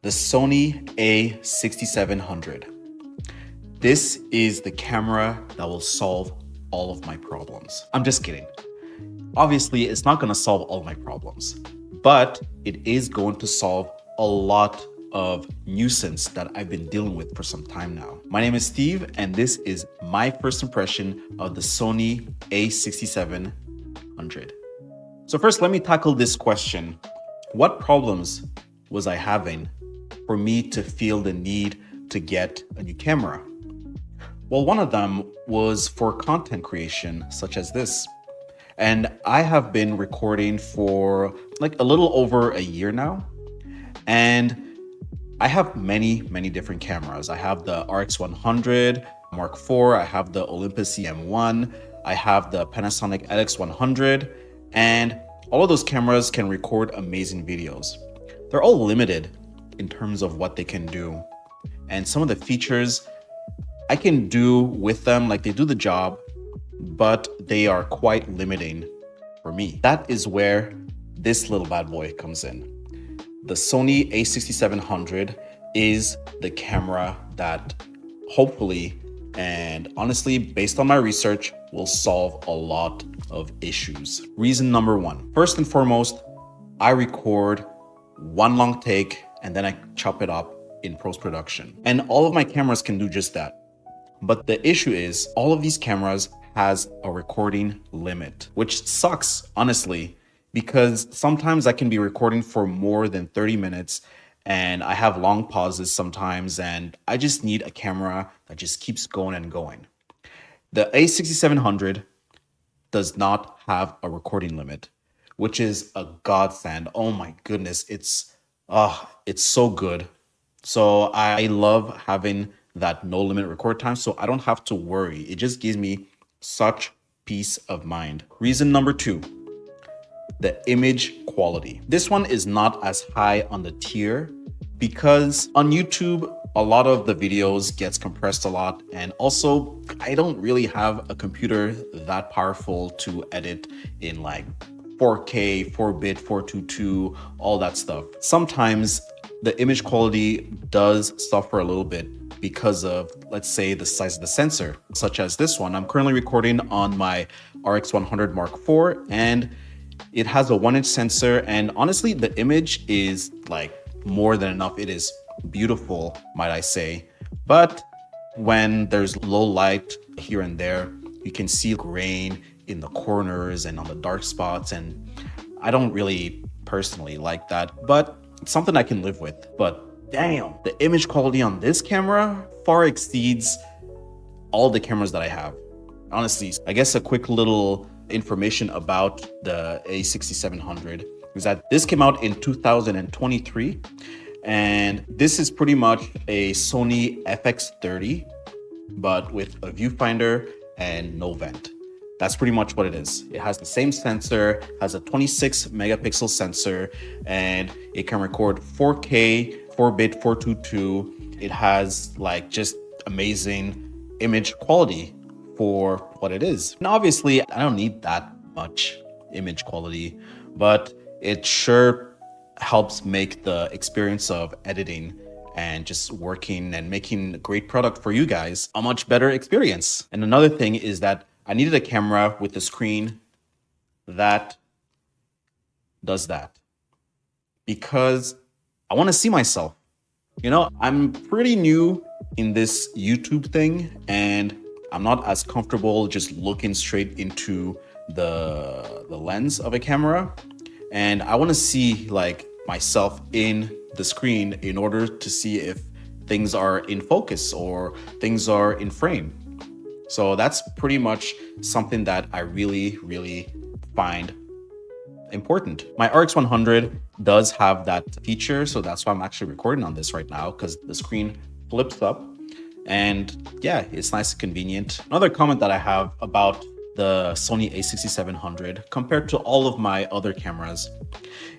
The Sony A6700. This is the camera that will solve all of my problems. I'm just kidding. Obviously, it's not gonna solve all my problems, but it is going to solve a lot of nuisance that I've been dealing with for some time now. My name is Steve, and this is my first impression of the Sony A6700. So first, let me tackle this question. What problems was I having for me to feel the need to get a new camera? Well, one of them was for content creation, such as this. And I have been recording for like a little over a year now. And I have many different cameras. I have the RX100 Mark IV, I have the Olympus EM1, I have the Panasonic RX100, and all of those cameras can record amazing videos. They're all limited in terms of what they can do. And some of the features I can do with them, like they do the job, but they are quite limiting for me. That is where this little bad boy comes in. The Sony A6700 is the camera that hopefully, and honestly, based on my research, will solve a lot of issues. Reason number one, first and foremost, I record one long take and then I chop it up in post-production. And all of my cameras can do just that. But the issue is all of these cameras has a recording limit, which sucks, honestly, because sometimes I can be recording for more than 30 minutes and I have long pauses sometimes, and I just need a camera that just keeps going and going. The A6700 does not have a recording limit, which is a godsend. Oh my goodness, it's so good. So I love having that no limit record time, so I don't have to worry. It just gives me such peace of mind. Reason number two, the image quality. This one is not as high on the tier because on YouTube, a lot of the videos gets compressed a lot. And also I don't really have a computer that powerful to edit in like 4K, 4-bit, 422, all that stuff. Sometimes the image quality does suffer a little bit because of, let's say, the size of the sensor, such as this one. I'm currently recording on my RX100 Mark IV, and it has a 1-inch sensor, and honestly, the image is like more than enough. It is beautiful, might I say. But when there's low light here and there, you can see grain in the corners and on the dark spots, and I don't really personally like that, but it's something I can live with. But damn, the image quality on this camera far exceeds all the cameras that I have. Honestly, I guess a quick little information about the A6700 is that this came out in 2023, and this is pretty much a Sony FX30, but with a viewfinder and no vent. That's pretty much what it is. It has the same sensor, has a 26 megapixel sensor, and it can record 4K, 4-bit, 422. It has like just amazing image quality for what it is. And obviously, I don't need that much image quality, but it sure helps make the experience of editing and just working and making a great product for you guys a much better experience. And another thing is that I needed a camera with a screen that does that because I want to see myself. You know, I'm pretty new in this YouTube thing, and I'm not as comfortable just looking straight into the lens of a camera. And I want to see like myself in the screen in order to see if things are in focus or things are in frame. So that's pretty much something that I really find important. My RX100 does have that feature, so that's why I'm actually recording on this right now, because the screen flips up and yeah, it's nice and convenient. Another comment that I have about the Sony A6700 compared to all of my other cameras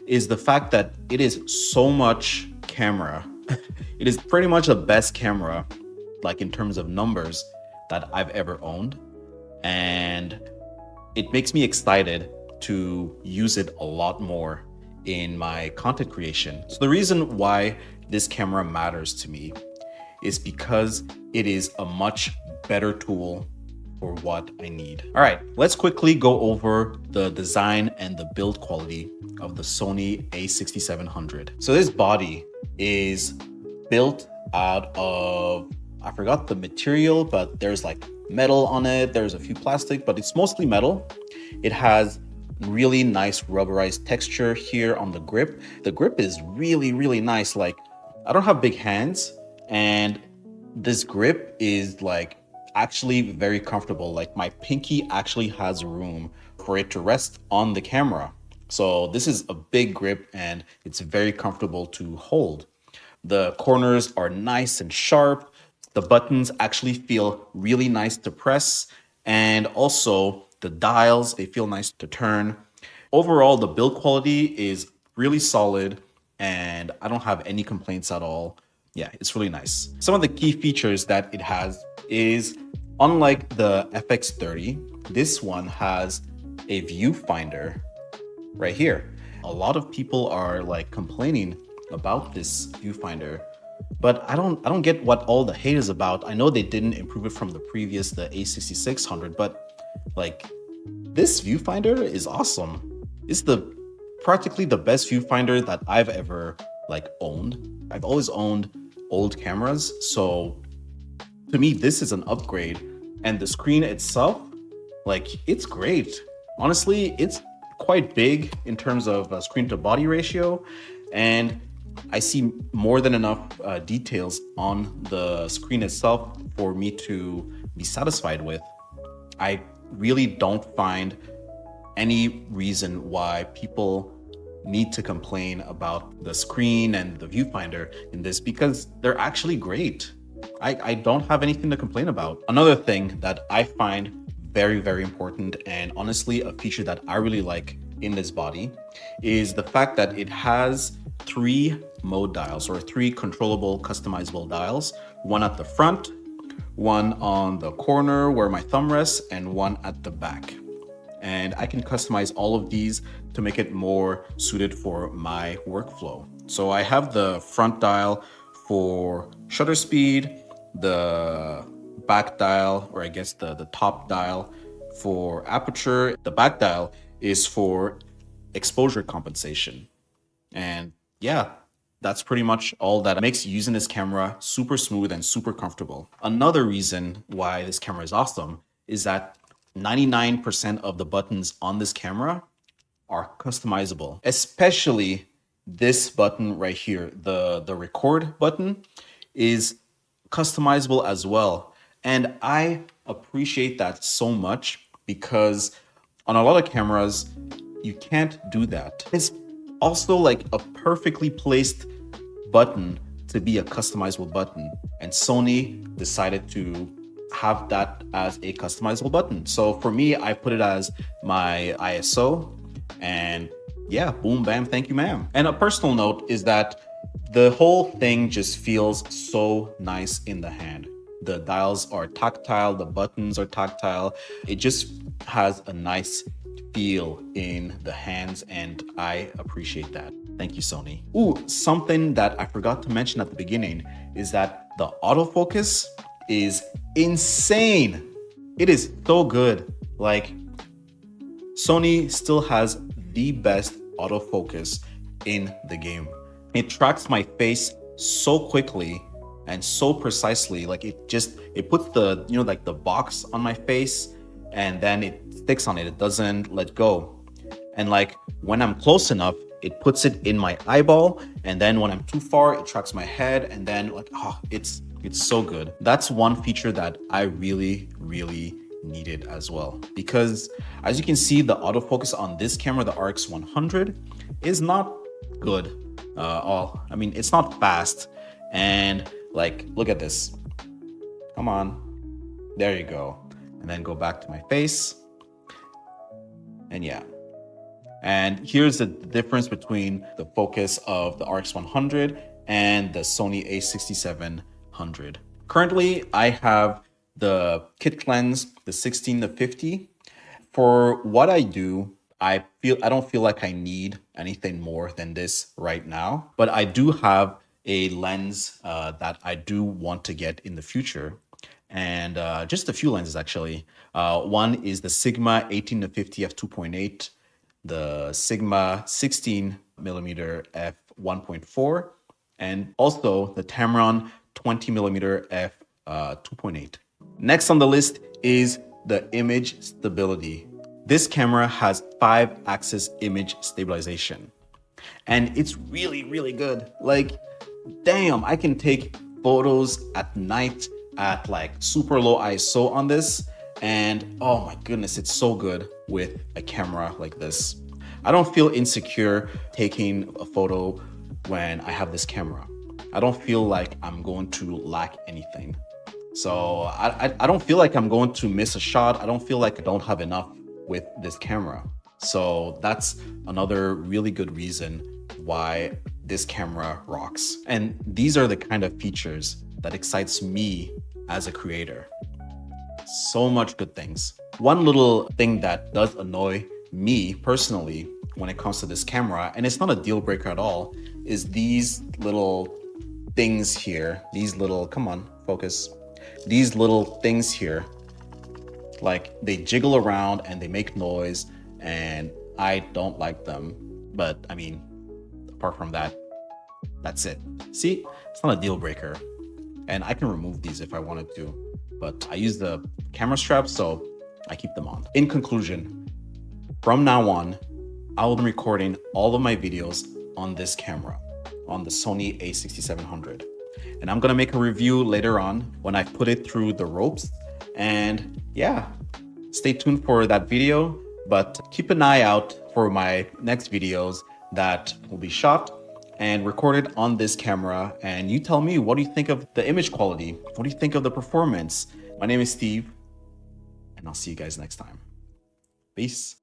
is the fact that it is so much camera. It is pretty much the best camera, like in terms of numbers, that I've ever owned, and it makes me excited to use it a lot more in my content creation. So the reason why this camera matters to me is because it is a much better tool for what I need. All right, let's quickly go over the design and the build quality of the Sony A6700. So this body is built out of, I forgot the material, but there's like metal on it. There's a few plastic, but it's mostly metal. It has really nice rubberized texture here on the grip. The grip is really, really nice. Like, I don't have big hands, and this grip is like actually very comfortable. Like, my pinky actually has room for it to rest on the camera. So this is a big grip and it's very comfortable to hold. The corners are nice and sharp. The buttons actually feel really nice to press. And also the dials, they feel nice to turn. Overall, the build quality is really solid and I don't have any complaints at all. Yeah, it's really nice. Some of the key features that it has is, unlike the FX30, this one has a viewfinder right here. A lot of people are like complaining about this viewfinder, but I don't get what all the hate is about. I know they didn't improve it from the previous, the A6600, but like, this viewfinder is awesome. It's practically the best viewfinder that I've ever like owned. I've always owned old cameras, so to me this is an upgrade. And the screen itself, like, it's great. Honestly, it's quite big in terms of screen to body ratio, and I see more than enough details on the screen itself for me to be satisfied with. I really don't find any reason why people need to complain about the screen and the viewfinder in this, because they're actually great. I don't have anything to complain about. Another thing that I find very, very important, and honestly a feature that I really like in this body, is the fact that it has 3 mode dials, or 3 controllable customizable dials. One at the front, one on the corner where my thumb rests, and one at the back. And I can customize all of these to make it more suited for my workflow. So I have the front dial for shutter speed, the back dial, or I guess the top dial for aperture. The back dial is for exposure compensation. And yeah, that's pretty much all that makes using this camera super smooth and super comfortable. Another reason why this camera is awesome is that 99% of the buttons on this camera are customizable, especially this button right here. The record button is customizable as well. And I appreciate that so much, because on a lot of cameras, you can't do that. It's also like a perfectly placed button to be a customizable button, and Sony decided to have that as a customizable button. So for me, I put it as my ISO, and yeah, boom, bam, thank you, ma'am. And a personal note is that the whole thing just feels so nice in the hand. The dials are tactile, the buttons are tactile. It just has a nice feel in the hands, and I appreciate that. Thank you, Sony. Ooh, something that I forgot to mention at the beginning is that the autofocus is insane. It is so good. Like, Sony still has the best autofocus in the game. It tracks my face so quickly and so precisely. Like, it puts the, like the box on my face, and then it sticks on it. It doesn't let go. And like, when I'm close enough, it puts it in my eyeball, and then when I'm too far, it tracks my head, and then like, it's so good. That's one feature that I really, really needed as well, because as you can see, the autofocus on this camera, the RX100, is not good. I mean, it's not fast. And like, look at this. Come on. There you go. And then go back to my face. And yeah. And here's the difference between the focus of the RX100 and the Sony A6700. Currently, I have the kit lens, the 16-50. For what I do, I don't feel like I need anything more than this right now, but I do have a lens that I do want to get in the future. And just a few lenses actually. One is the Sigma 18 to 50 f2.8, the Sigma 16 millimeter f 1.4, and also the Tamron 20 millimeter f 2.8. Next on the list is the image stability. This camera has 5-axis image stabilization, and it's really, really good. Like, damn, I can take photos at night at like super low ISO on this, and oh my goodness, it's so good with a camera like this. I don't feel insecure taking a photo when I have this camera. I don't feel like I'm going to lack anything. So I don't feel like I'm going to miss a shot. I don't feel like I don't have enough with this camera. So that's another really good reason why this camera rocks. And these are the kind of features that excites me as a creator. So much good things. One little thing that does annoy me personally when it comes to this camera, and it's not a deal breaker at all, is these little things here. These little, come on, focus. These little things here, like they jiggle around and they make noise, and I don't like them. But I mean, apart from that, that's it. See, it's not a deal breaker. And I can remove these if I wanted to, but I use the camera straps, so I keep them on. In conclusion, from now on, I will be recording all of my videos on this camera, on the Sony A6700. And I'm gonna make a review later on when I put it through the ropes. And yeah, stay tuned for that video, but keep an eye out for my next videos that will be shot and recorded on this camera. And you tell me, what do you think of the image quality? What do you think of the performance? My name is Steve, and I'll see you guys next time. Peace.